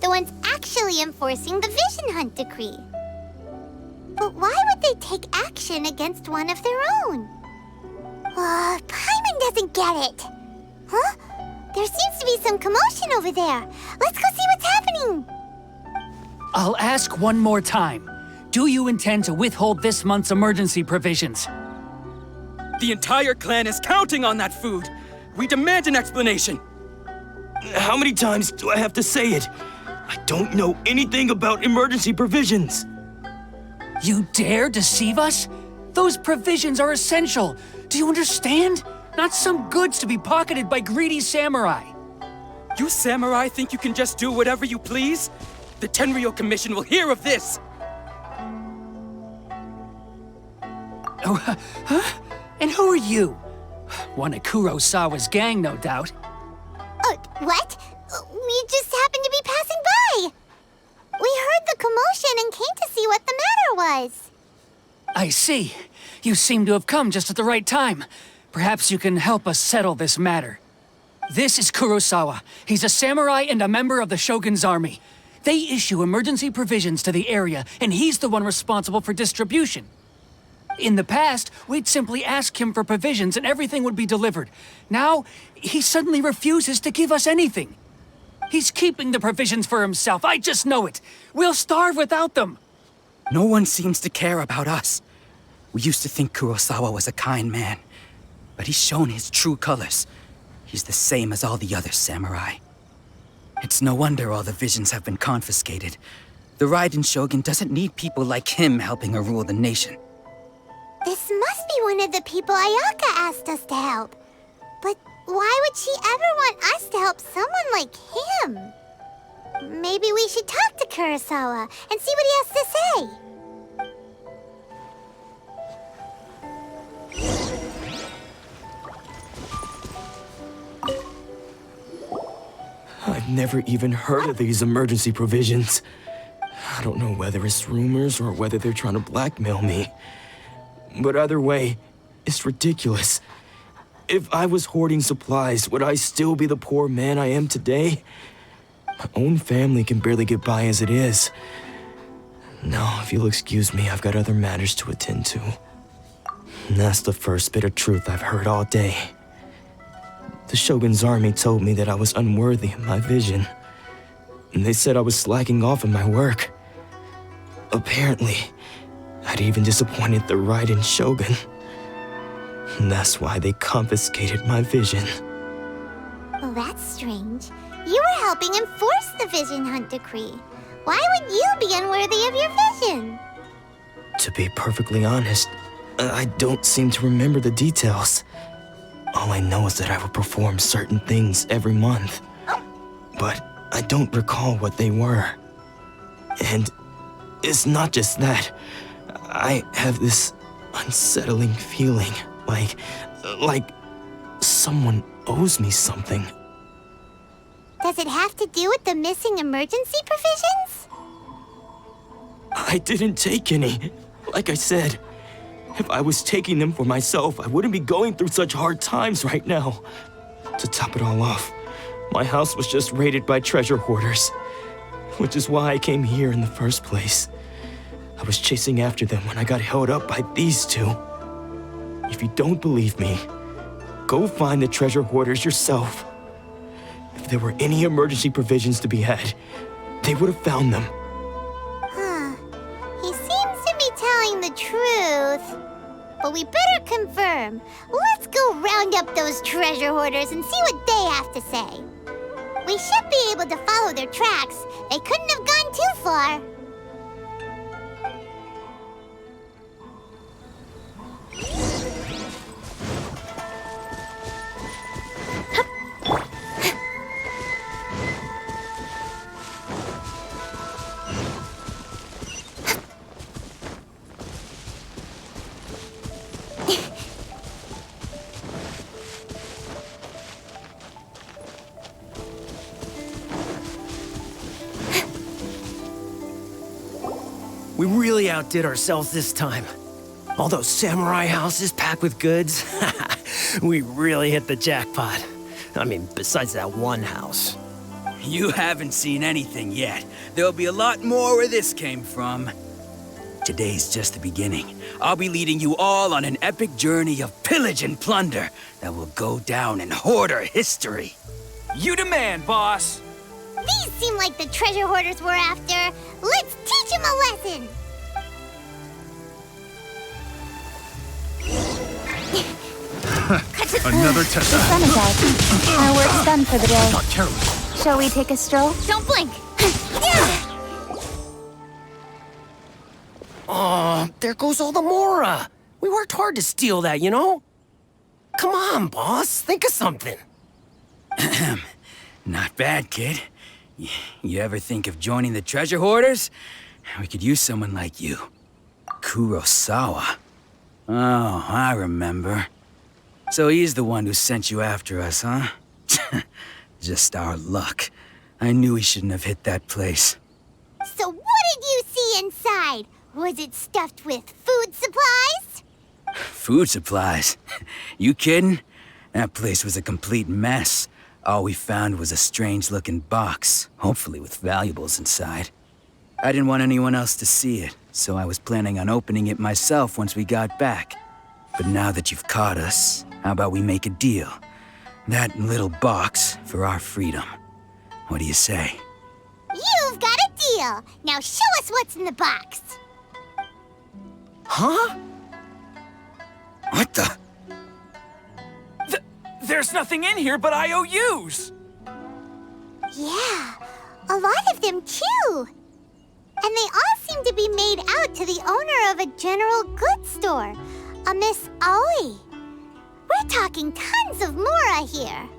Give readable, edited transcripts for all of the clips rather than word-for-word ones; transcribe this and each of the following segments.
the ones actually enforcing the Vision Hunt decree. But why would they take action against one of their own? Paimon doesn't get it. Huh? There seems to be some commotion over there. Let's go see what's happening. I'll ask one more time. Do you intend to withhold this month's emergency provisions? The entire clan is counting on that food. We demand an explanation. How many times do I have to say it? I don't know anything about emergency provisions. You dare deceive us? Those provisions are essential. Do you understand? Not some goods to be pocketed by greedy samurai. You samurai think you can just do whatever you please? The Tenryou Commission will hear of this! Oh, huh? And who are you? One of Kurosawa's gang, no doubt. What? We just happened to be passing by. We heard the commotion and came to see what the matter was. I see. You seem to have come just at the right time. Perhaps you can help us settle this matter. This is Kurosawa. He's a samurai and a member of the Shogun's army. They issue emergency provisions to the area, and he's the one responsible for distribution. In the past, we'd simply ask him for provisions and everything would be delivered. Now, he suddenly refuses to give us anything. He's keeping the provisions for himself, I just know it. We'll starve without them. No one seems to care about us. We used to think Kurosawa was a kind man, but he's shown his true colors. He's the same as all the other samurai. It's no wonder all the visions have been confiscated. The Raiden Shogun doesn't need people like him helping her rule the nation. This must be one of the people Ayaka asked us to help. But why would she ever want us to help someone like him? Maybe we should talk to Kurosawa and see what he has to say. I've never even heard of these emergency provisions. I don't know whether it's rumors or whether they're trying to blackmail me. But either way, it's ridiculous. If I was hoarding supplies, would I still be the poor man I am today? My own family can barely get by as it is. Now, if you'll excuse me, I've got other matters to attend to. And that's the first bit of truth I've heard all day. The Shogun's army told me that I was unworthy of my vision. And they said I was slacking off in my work. Apparently, I'd even disappointed the Raiden Shogun. And that's why they confiscated my vision. Well, that's strange. You were helping enforce the Vision Hunt decree. Why would you be unworthy of your vision? To be perfectly honest, I don't seem to remember the details. All I know is that I would perform certain things every month. But I don't recall what they were. And it's not just that. I have this unsettling feeling, like someone owes me something. Does it have to do with the missing emergency provisions? I didn't take any. Like I said, if I was taking them for myself, I wouldn't be going through such hard times right now. To top it all off, my house was just raided by treasure hoarders, which is why I came here in the first place. I was chasing after them when I got held up by these two. If you don't believe me, go find the treasure hoarders yourself. If there were any emergency provisions to be had, they would have found them. He seems to be telling the truth. But we better confirm. Let's go round up those treasure hoarders and see what they have to say. We should be able to follow their tracks. They couldn't have gone too far. We really outdid ourselves this time. All those samurai houses packed with goods. We really hit the jackpot. I mean, besides that one house. You haven't seen anything yet. There'll be a lot more where this came from. Today's just the beginning. I'll be leading you all on an epic journey of pillage and plunder that will go down in hoarder history. You demand, boss! These seem like the treasure hoarders we're after. Let's teach them a lesson! Another test. The sun is out. Our work's done for the day. Not careless. Shall we take a stroll? Don't blink! Oh, there goes all the Mora. We worked hard to steal that, you know? Come on, boss. Think of something. Not bad, kid. You ever think of joining the treasure hoarders? We could use someone like you. Kurosawa. Oh, I remember. So he's the one who sent you after us, huh? Just our luck. I knew he shouldn't have hit that place. So what did you see inside? Was it stuffed with food supplies? Food supplies? You kidding? That place was a complete mess. All we found was a strange-looking box, hopefully with valuables inside. I didn't want anyone else to see it, so I was planning on opening it myself once we got back. But now that you've caught us, how about we make a deal? That little box for our freedom. What do you say? You've got a deal. Now show us what's in the box. Huh? What the? There's nothing in here but IOUs! Yeah, a lot of them too. And they all seem to be made out to the owner of a general goods store, a Miss Aoi. We're talking tons of Mora here.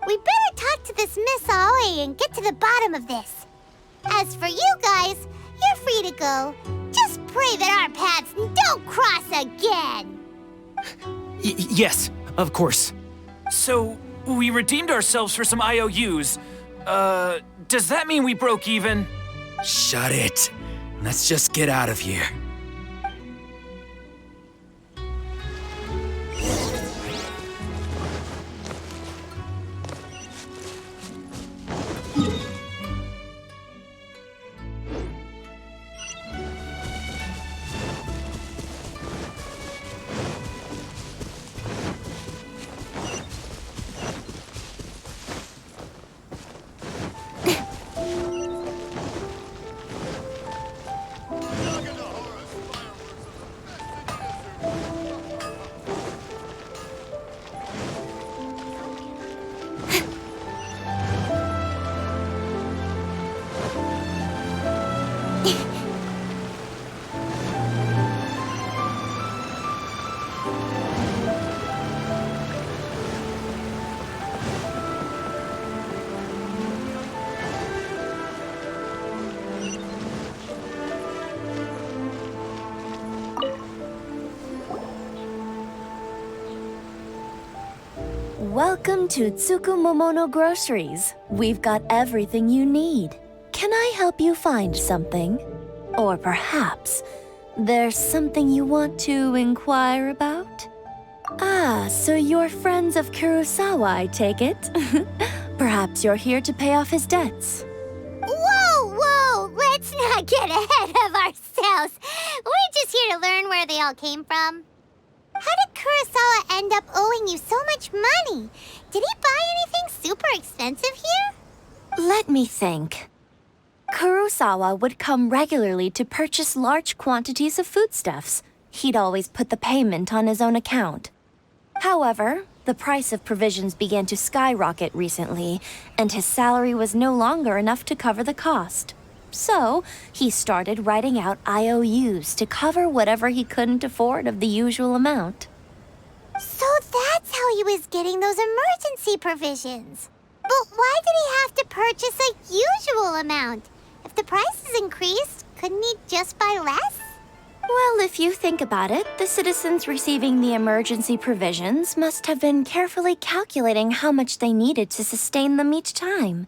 We better talk to this Miss Aoi and get to the bottom of this. As for you guys, you're free to go. Just pray that our paths don't cross again. Yes, of course. So, we redeemed ourselves for some IOUs. Does that mean we broke even? Shut it. Let's just get out of here. Welcome to Tsukumomono Groceries. We've got everything you need. Can I help you find something? Or perhaps there's something you want to inquire about? Ah, so you're friends of Kurosawa, I take it? Perhaps you're here to pay off his debts. Whoa! Let's not get ahead of ourselves. We're just here to learn where they all came from. How did Kurosawa end up owing you so much money? Did he buy anything super expensive here? Let me think. Kurosawa would come regularly to purchase large quantities of foodstuffs. He'd always put the payment on his own account. However, the price of provisions began to skyrocket recently, and his salary was no longer enough to cover the cost. So, he started writing out IOUs to cover whatever he couldn't afford of the usual amount. So that's how he was getting those emergency provisions. But why did he have to purchase a usual amount? If the prices increased, couldn't he just buy less? Well, if you think about it, the citizens receiving the emergency provisions must have been carefully calculating how much they needed to sustain them each time.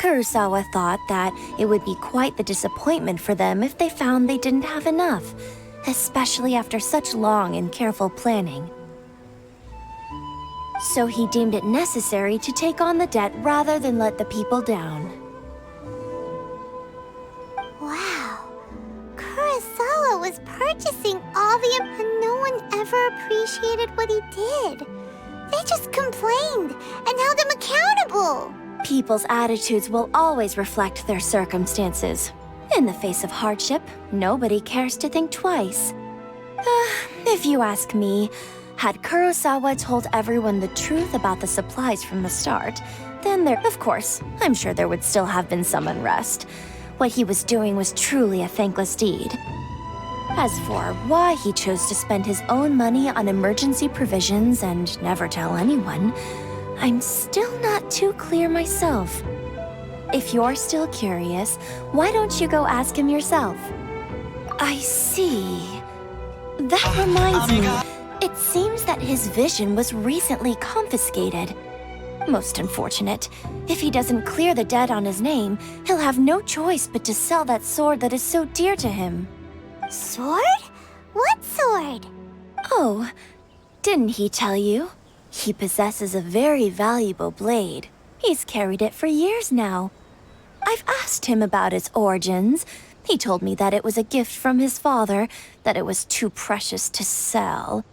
Kurosawa thought that it would be quite the disappointment for them if they found they didn't have enough, especially after such long and careful planning. So he deemed it necessary to take on the debt rather than let the people down. Wow. Kurosawa was purchasing all and no one ever appreciated what he did. They just complained and held him accountable. People's attitudes will always reflect their circumstances. In the face of hardship, nobody cares to think twice. If you ask me, had Kurosawa told everyone the truth about the supplies from the start, then of course, I'm sure there would still have been some unrest. What he was doing was truly a thankless deed. As for why he chose to spend his own money on emergency provisions and never tell anyone, I'm still not too clear myself. If you're still curious, why don't you go ask him yourself? I see. That reminds me, it seems that his vision was recently confiscated. Most unfortunate. If he doesn't clear the debt on his name, he'll have no choice but to sell that sword that is so dear to him. Sword? What sword? Oh, didn't he tell you? He possesses a very valuable blade. He's carried it for years now. I've asked him about its origins. He told me that it was a gift from his father, that it was too precious to sell.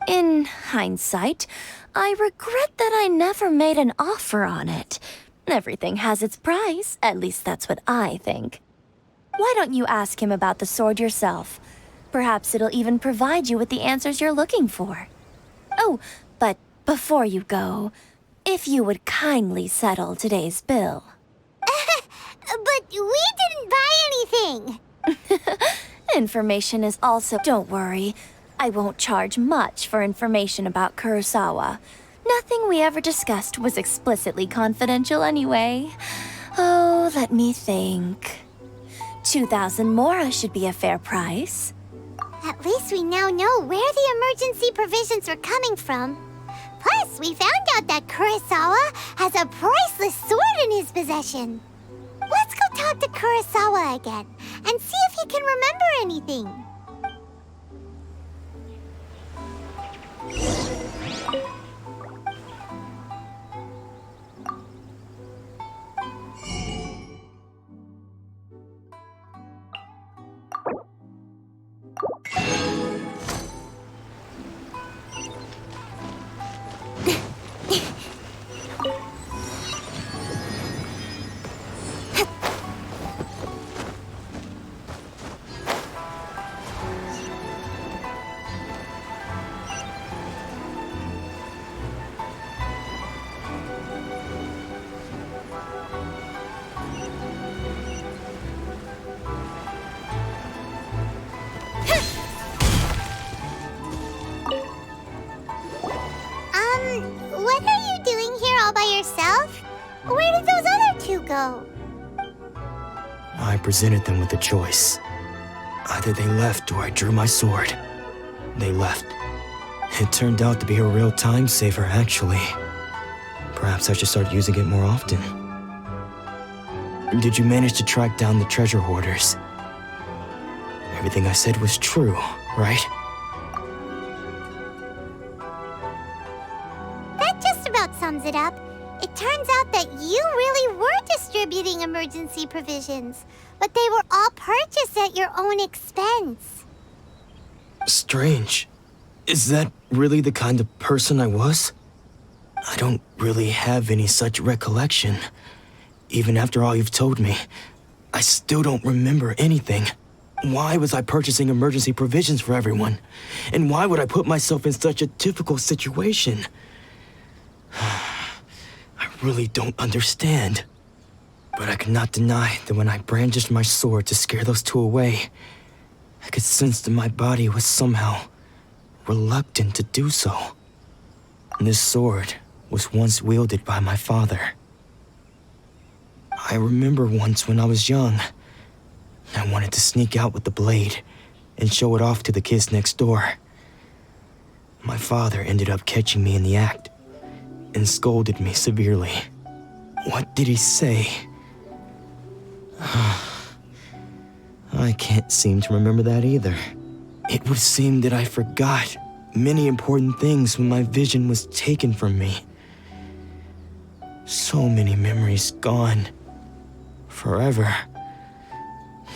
In hindsight, I regret that I never made an offer on it. Everything has its price, at least that's what I think. Why don't you ask him about the sword yourself? Perhaps it'll even provide you with the answers you're looking for. Oh, but before you go, if you would kindly settle today's bill. But we didn't buy anything! Information is also... Don't worry, I won't charge much for information about Kurosawa. Nothing we ever discussed was explicitly confidential anyway. Oh, let me think. 2,000 mora should be a fair price. At least we now know where the emergency provisions were coming from. Plus, we found out that Kurosawa has a priceless sword in his possession. Let's go talk to Kurosawa again and see if he can remember anything. What are you doing here all by yourself? Where did those other two go? I presented them with a choice. Either they left or I drew my sword. They left. It turned out to be a real time saver, actually. Perhaps I should start using it more often. Did you manage to track down the treasure hoarders? Everything I said was true, right? That just about sums it up. It turns out that you really were distributing emergency provisions, but they were all purchased at your own expense. Strange. Is that really the kind of person I was? I don't really have any such recollection. Even after all you've told me, I still don't remember anything. Why was I purchasing emergency provisions for everyone? And why would I put myself in such a difficult situation? I really don't understand. But I cannot deny that when I brandished my sword to scare those two away, I could sense that my body was somehow reluctant to do so. This sword was once wielded by my father. I remember once when I was young, I wanted to sneak out with the blade and show it off to the kids next door. My father ended up catching me in the act and scolded me severely. What did he say? I can't seem to remember that either. It would seem that I forgot many important things when my vision was taken from me. So many memories gone. Forever.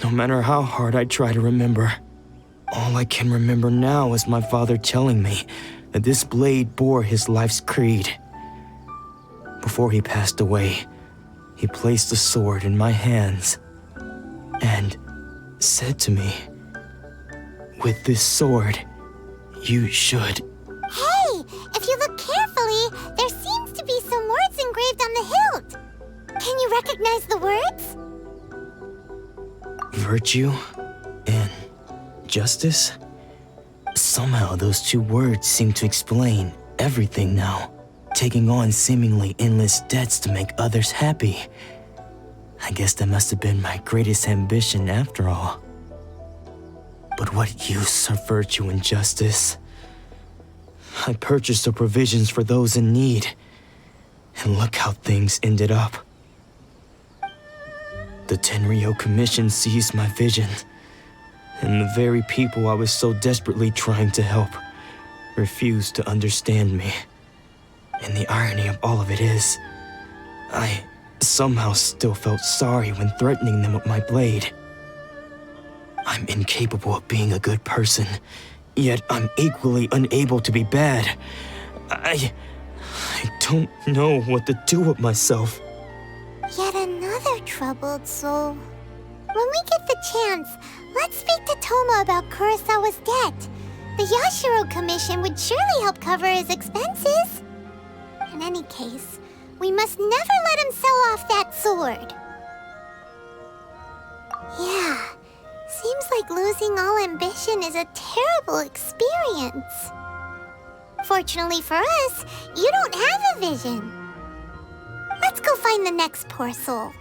No matter how hard I try to remember, all I can remember now is my father telling me that this blade bore his life's creed. Before he passed away, he placed the sword in my hands and said to me, "With this sword, you should..." Hey, if you look carefully, there seems to be some words engraved on the hilt. Can you recognize the words? Virtue and justice? Somehow those two words seem to explain everything now. Taking on seemingly endless debts to make others happy. I guess that must have been my greatest ambition after all. But what use are virtue and justice? I purchased the provisions for those in need, and look how things ended up. The Tenryo Commission seized my vision, and the very people I was so desperately trying to help refused to understand me. And the irony of all of it is, I somehow still felt sorry when threatening them with my blade. I'm incapable of being a good person, yet I'm equally unable to be bad. I don't know what to do with myself. Yet another troubled soul. When we get the chance, let's speak to Toma about Kurosawa's debt. The Yashiro Commission would surely help cover his expenses. In any case, we must never let him sell off that sword. Yeah, seems like losing all ambition is a terrible experience. Fortunately for us, you don't have a vision. Let's go find the next poor soul.